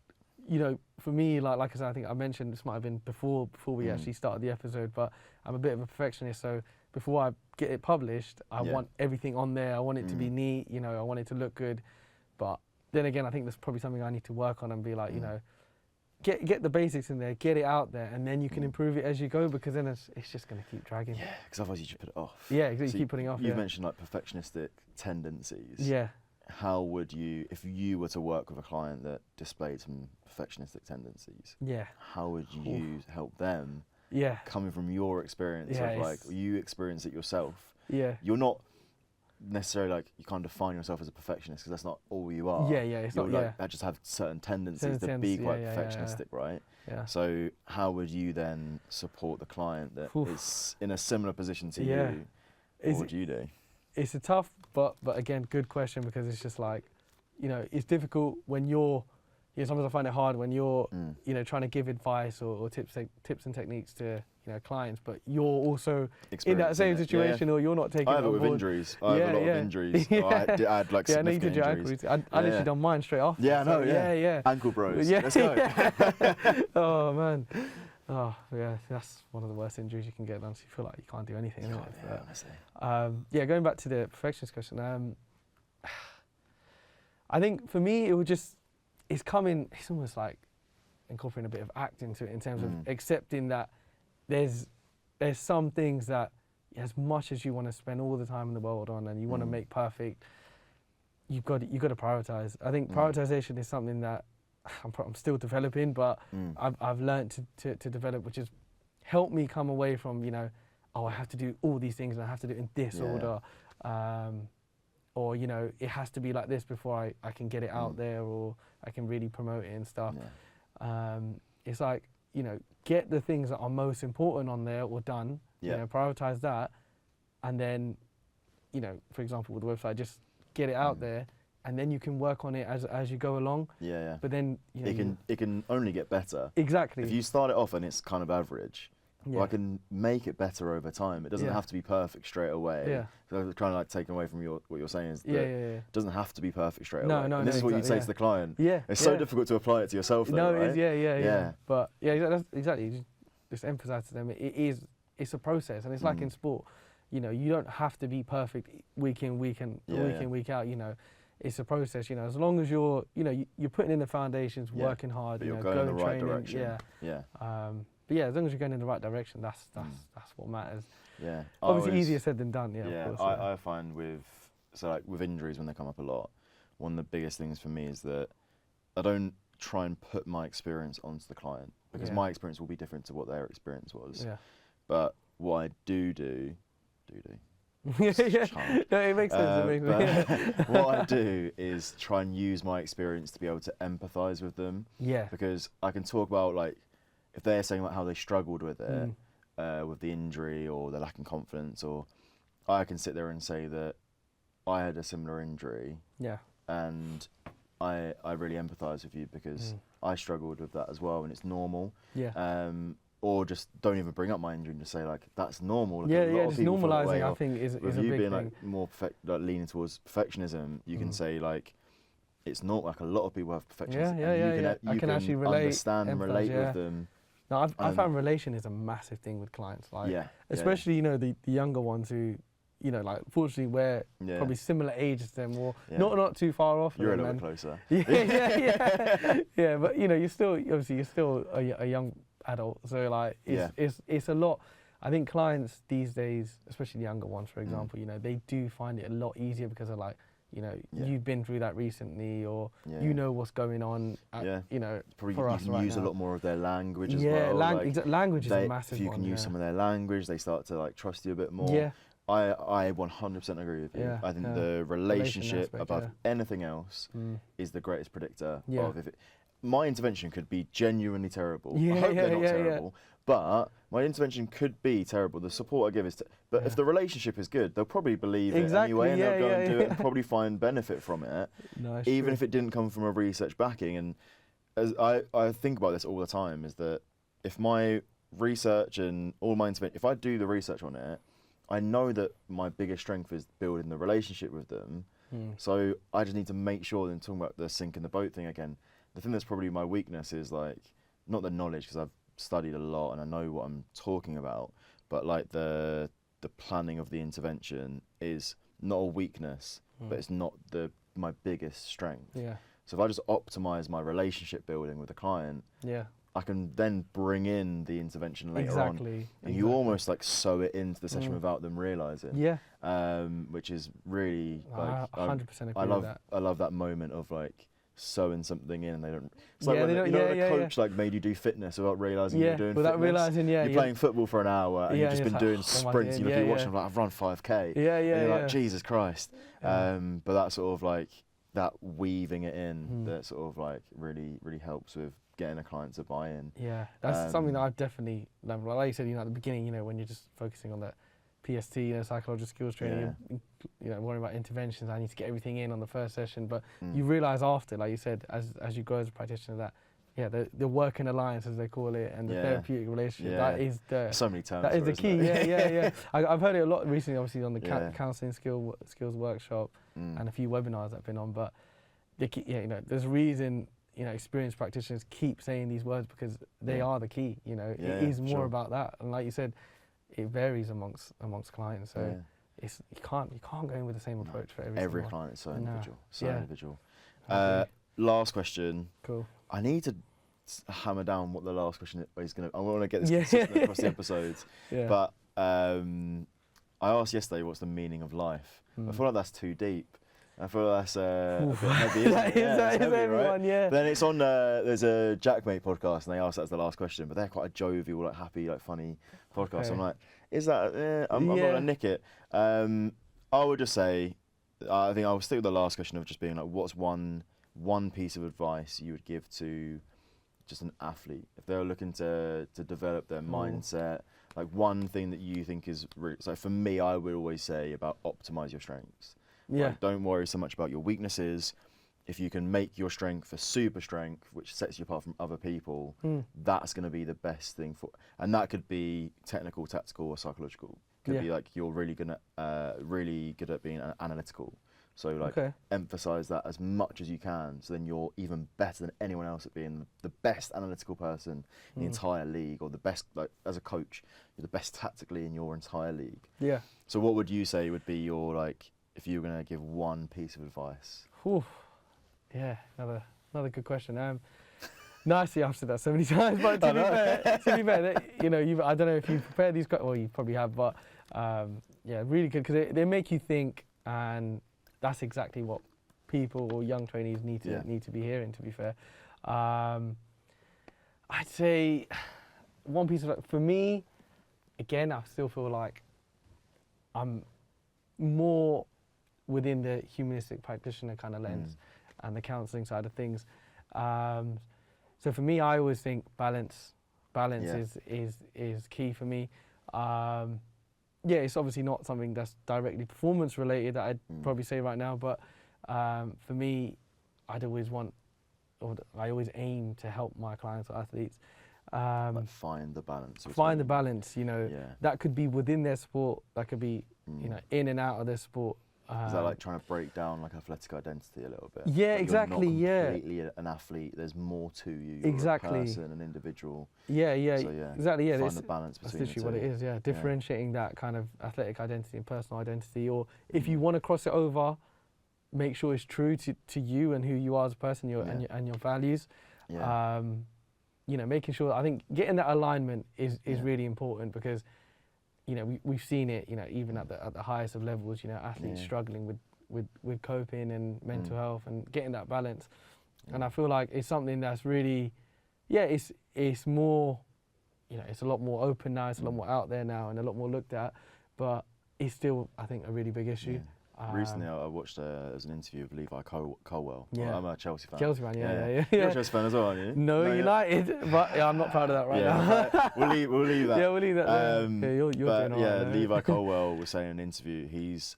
you know, for me, like I said, I think I mentioned this might have been before we actually started the episode, but I'm a bit of a perfectionist, so before I get it published, I want everything on there. I want it to be neat, you know, I want it to look good. But then again, I think there's probably something I need to work on and be like, you know, get the basics in there, get it out there, and then you can improve it as you go, because then it's just going to keep dragging. Yeah, because otherwise you just put it off. Yeah, exactly, so you keep putting it off. You mentioned like perfectionistic tendencies. Yeah. How would you, if you were to work with a client that displayed some perfectionistic tendencies, how would you help them? Coming from your experience of like, you experience it yourself. You're not necessarily like, you can't define yourself as a perfectionist because that's not all you are. It's You're not, like, I just have certain tendencies to be quite perfectionistic, right? So how would you then support the client that is in a similar position to you? What would you do? It's a tough, but again, good question, because it's just like, you know, it's difficult when you're, you know, sometimes I find it hard when you're, you know, trying to give advice or tips and techniques to, you know, clients, but you're also in that same situation, or you're not taking it on board. I have injuries. I have a lot of injuries. I had like significant injuries. I literally done mine straight off. Ankle bros. Let's go. Oh man. Oh yeah, that's one of the worst injuries you can get done. So you feel like you can't do anything. Honestly. Going back to the perfectionist question, I think for me it would just, it's almost like incorporating a bit of acting into it, in terms of accepting that there's some things that, as much as you want to spend all the time in the world on and you want to make perfect, you've got to prioritize. I think prioritization is something that I'm still developing, but I've learned to develop, which has helped me come away from, you know, oh, I have to do all these things and I have to do it in this order, or, you know, it has to be like this before I can get it out there, or I can really promote it and stuff. It's like, you know, get the things that are most important on there or done, you know, prioritize that, and then, you know, for example, with the website, just get it out there, and then you can work on it as you go along. But then, you know, it can only get better. Exactly. If you start it off and it's kind of average, well, I can make it better over time. It doesn't have to be perfect straight away. So I'm trying to like take away from what you're saying is that it doesn't have to be perfect straight away. And this is what you'd say to the client. It's so difficult to apply it to yourself though, right? It is, But that's exactly. Just emphasize to them, it's a process, and it's like in sport. You know, you don't have to be perfect week in, week out, you know. It's a process, you know, as long as you're, you know, you're putting in the foundations, working hard, but you you're know, going in the right direction. But as long as you're going in the right direction, that's what matters. Yeah. Obviously easier said than done, of course. I find with injuries, when they come up a lot, one of the biggest things for me is that I don't try and put my experience onto the client, because my experience will be different to what their experience was. But what I do no, it makes sense. What I do is try and use my experience to be able to empathise with them. Because I can talk about, like, if they're saying about how they struggled with it, with the injury or the lack of confidence, or I can sit there and say that I had a similar injury. And I really empathise with you because I struggled with that as well, and it's normal. Or just don't even bring up my injury and just say, like, that's normal. Just normalising, I think, is a big thing. You being like more leaning towards perfectionism, you can say, like, it's not like a lot of people have perfectionism. I can actually relate, understand and relate with them. No, I found relation is a massive thing with clients, like, especially, you know, the younger ones who, like fortunately we're probably similar ages to them, or not too far off. You're a little bit closer. Yeah. But you're still a young adult, so like it's a lot. I think clients these days, especially the younger ones, for example, they do find it a lot easier because of like, you've been through that recently, or you know what's going on. Probably for you us can right use now. a lot more of their language as well. Language is a massive one. If you can use some of their language, they start to like trust you a bit more. Yeah. I 100% agree with you. Yeah, I think the relationship above anything else is the greatest predictor of if my intervention could be genuinely terrible. I hope they're not terrible. But my intervention could be terrible. The support I give is, but if the relationship is good, they'll probably believe it anyway, and they'll go and do it and probably find benefit from it, even if it didn't come from a research backing. And as I think about this all the time, is that if my research and all my intervention, if I do the research on it, I know that my biggest strength is building the relationship with them. So I just need to make sure that, talking about the sink in the boat thing again, the thing that's probably my weakness is like, not the knowledge, because I've studied a lot and I know what I'm talking about, but like the planning of the intervention is not a weakness, but it's not my biggest strength. Yeah. So if I just optimize my relationship building with the client, I can then bring in the intervention later on, and you almost like sew it into the session without them realizing. Yeah. Which is really like 100% agree with that. I love that moment of like sewing something in, and they don't. It's like when a coach like made you do fitness without realizing you're doing without fitness. Realizing, you're playing football for an hour and you've just been doing sprints. You look at your watch and like, I've run 5K. And you're like, Jesus Christ. But that sort of like that weaving it in that sort of like really helps with getting a client to buy in. Yeah, that's something that I've definitely learned. Like you said, at the beginning, when you're just focusing on that PST, psychological skills training, worrying about interventions, I need to get everything in on the first session. But you realise after, like you said, as you grow as a practitioner, that the working alliance, as they call it, and the therapeutic relationship, that is so many terms. That is the key. I've heard it a lot recently, obviously on the counselling skills workshop and a few webinars I've been on. But there's a reason experienced practitioners keep saying these words, because they are the key. It is more about that, and like you said, it varies amongst clients. So you can't go in with the same approach for every client. Is so individual. Individual. Last question. Cool. I need to hammer down what the last question is going to. I want to get this consistent across the episodes. But I asked yesterday, what's the meaning of life? I feel like that's too deep. I feel like that's a bit heavy. That is heavy, right? Then it's on. There's a Jackmate podcast, and they asked that as the last question. But they're quite a jovial, like happy, like funny podcast. Okay. So I'm like, is that? I'm not gonna nick it. I would just say, I think I would stick with the last question of just being like, what's one piece of advice you would give to just an athlete if they're looking to develop their mindset? Like one thing that you think is really, so for me, I would always say about optimize your strengths. Like, don't worry so much about your weaknesses. If you can make your strength a super strength, which sets you apart from other people, that's going to be the best thing for. And that could be technical, tactical, or psychological. Could be like you're really good at being analytical. So like emphasize that as much as you can. So then you're even better than anyone else at being the best analytical person in the entire league, or the best, like as a coach, you're the best tactically in your entire league. Yeah. So what would you say would be your like, if you were going to give one piece of advice? Yeah, another good question. Nicely answered that so many times, but to be fair, I don't know if you prepared these questions, well, you probably have, but really good, because they make you think, and that's exactly what people or young trainees need to be hearing, to be fair. I'd say one piece of, for me, again, I still feel like I'm more within the humanistic practitioner kind of lens and the counselling side of things. So for me, I always think balance is key for me. It's obviously not something that's directly performance related that I'd probably say right now, but for me, I always aim to help my clients or athletes. Like find the balance. Find the balance, that could be within their sport, that could be, in and out of their sport. Is that like trying to break down like athletic identity a little bit? Yeah, like exactly. You're not completely an athlete. There's more to you. You're exactly. a person, an individual. Yeah, yeah, so, yeah exactly. Yeah, find the balance between that's literally what it is. Yeah, differentiating that kind of athletic identity and personal identity. Or if you want to cross it over, make sure it's true to you and who you are as a person, and your values. Yeah. You know, making sure. I think getting that alignment is really important, because you know we've seen it. You know, even at the highest of levels. You know, athletes struggling with coping and mental health and getting that balance. And I feel like it's something that's really, it's more, you know, it's a lot more open now. It's a lot more out there now and a lot more looked at. But it's still, I think, a really big issue. Recently, I watched there's an interview of Levi Colwell. Yeah. I'm a Chelsea fan. Chelsea fan, yeah. You're a Chelsea fan as well, aren't you? No, United, but I'm not proud of that now. We'll leave that. Yeah, we'll leave that. You're doing all right, Levi Colwell was saying in an interview,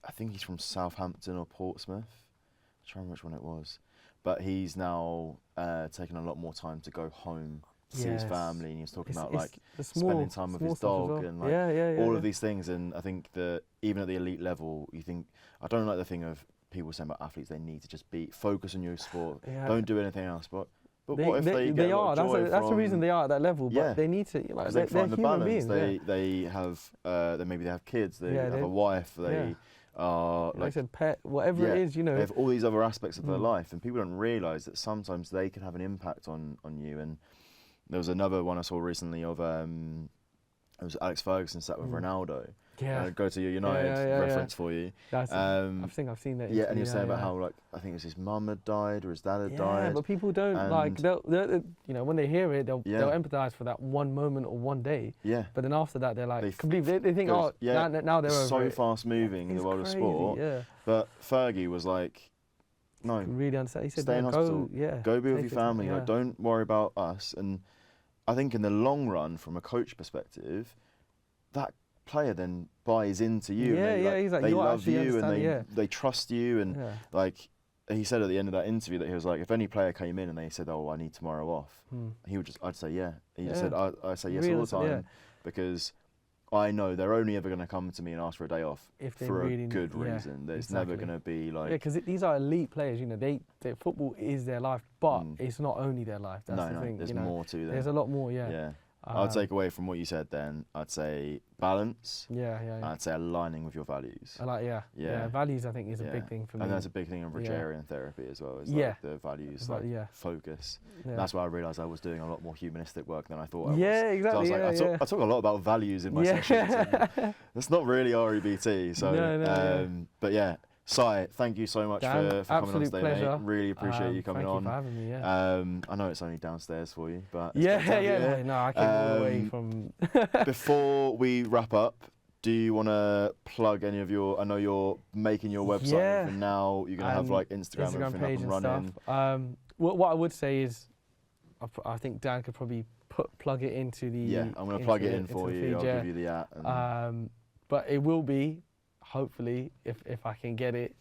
I think he's from Southampton or Portsmouth. I'm trying to remember which one it was. But he's now taken a lot more time to go home, see his family, and he was talking about like spending time with his dog and like all of these things. And I think that even at the elite level, I don't like the thing of people saying about athletes, they need to just focus on your sport, don't do anything else. But what if they get a lot of joy that's the reason they are at that level. But they need to, like, they're find the human balance. beings. They have maybe they have kids, they have a wife, they are like I said, pet, whatever it is, you know. They have all these other aspects of their life, and people don't realise that sometimes they can have an impact on you. And there was another one I saw recently of it was Alex Ferguson sat with Ronaldo. Yeah. Go to your United reference for you. I think I've seen that. Yeah, and he was saying about how, like, I think it was his mum had died or his dad had died. Yeah, but people don't they'll you know, when they hear it, they'll empathise for that one moment or one day. Yeah. But then after that, they're like they think, now they're over so it. fast moving in the world of sport. Yeah. But Fergie was like, no, really understand. He said, stay in hospital. Go be with your family. Yeah. Like, don't worry about us. And I think in the long run, from a coach perspective, that player then buys into you. He's like, they love you and they trust you. And like he said at the end of that interview that he was like, if any player came in and they said, "Oh, I need tomorrow off," I'd say yeah. He just said, I say yes all the time because I know they're only ever going to come to me and ask for a day off for a good reason. There's never going to be like... Yeah, because these are elite players, you know, football is their life, but it's not only their life, that's the thing. There's more to them. There's a lot more, Yeah. I'd take away from what you said then, I'd say balance. I'd say aligning with your values. Values I think is a big thing for me. And that's a big thing in Rogerian therapy as well, is like the values, focus. That's why I realised I was doing a lot more humanistic work than I thought I was. Yeah, exactly. So I was like, I talk a lot about values in my sessions. That's not really REBT. So, but yeah. Syyl, thank you so much for coming on today, mate. Really appreciate you coming on. Thank you for having me, I know it's only downstairs for you, but no, I came all the way from... Before we wrap up, do you want to plug any of your... I know you're making your website and now you're going to have like Instagram page and running. Stuff. What I would say is, I think Dan could probably plug it into the... Yeah, I'm going to plug it in for you. I'll give you the at. But it will be... Hopefully, if I can get it,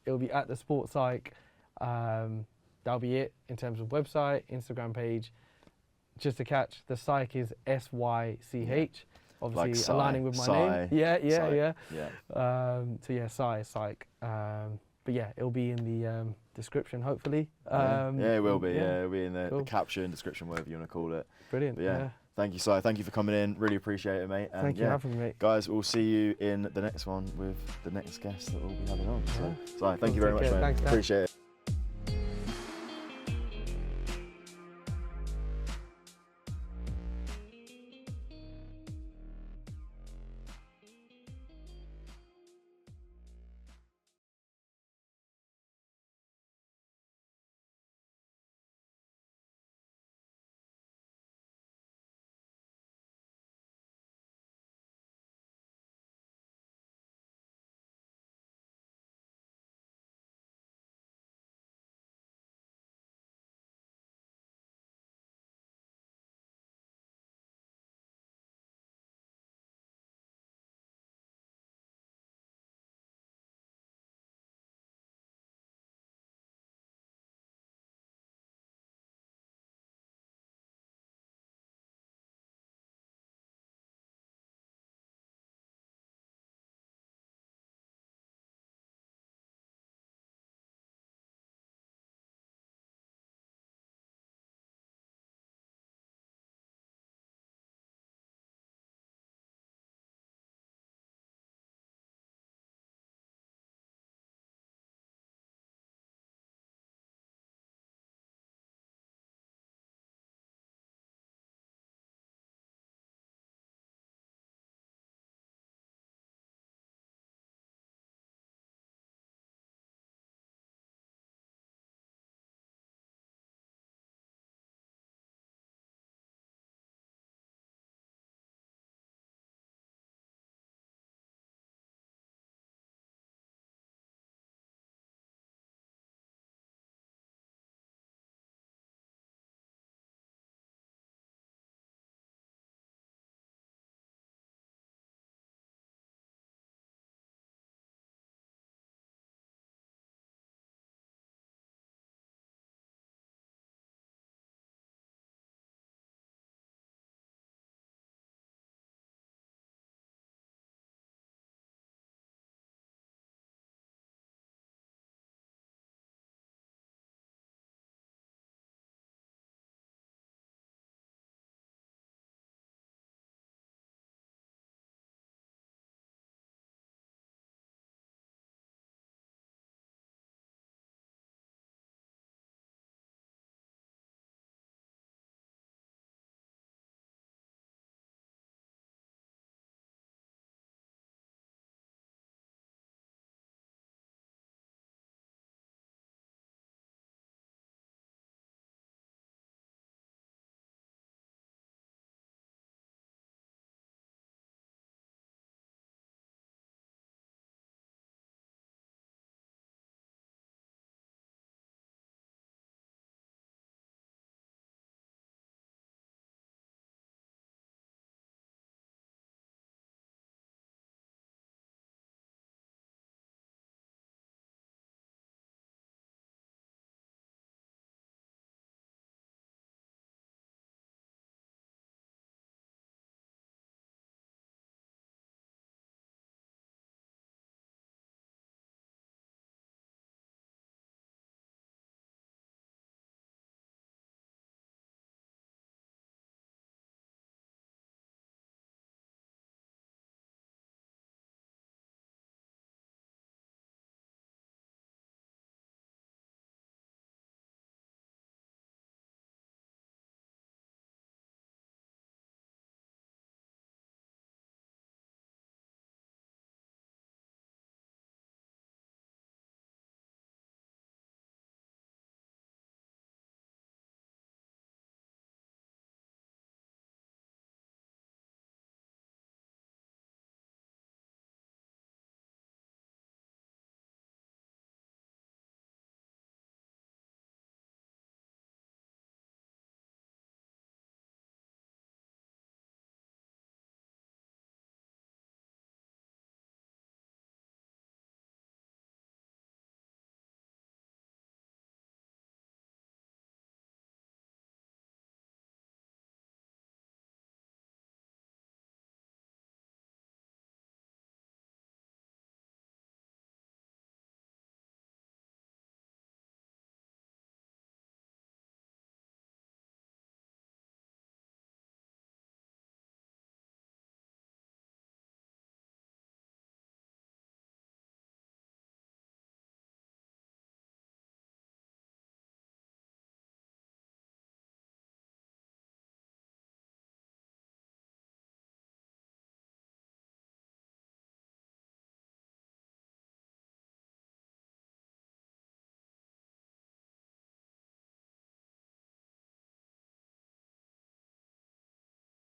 it'll be at the Sports Psych. That'll be it in terms of website, Instagram page. Just to catch, the Psych is SYCH, obviously like aligning with my name. Yeah. So yeah, Psych. But yeah, it'll be in the description, hopefully. It will be. Yeah, it'll be in the caption, description, whatever you want to call it. Brilliant. But thank you, Syyl. Thank you for coming in. Really appreciate it, mate. And thank you for having me, mate. Guys, we'll see you in the next one with the next guest that we'll be having on. So, Syyl, thank you very much, mate. Thanks, appreciate it.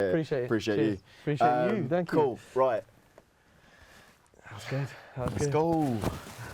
Appreciate it. Appreciate you. Appreciate you. Thank you. Cool. Right. That was good. That was Let's good. go.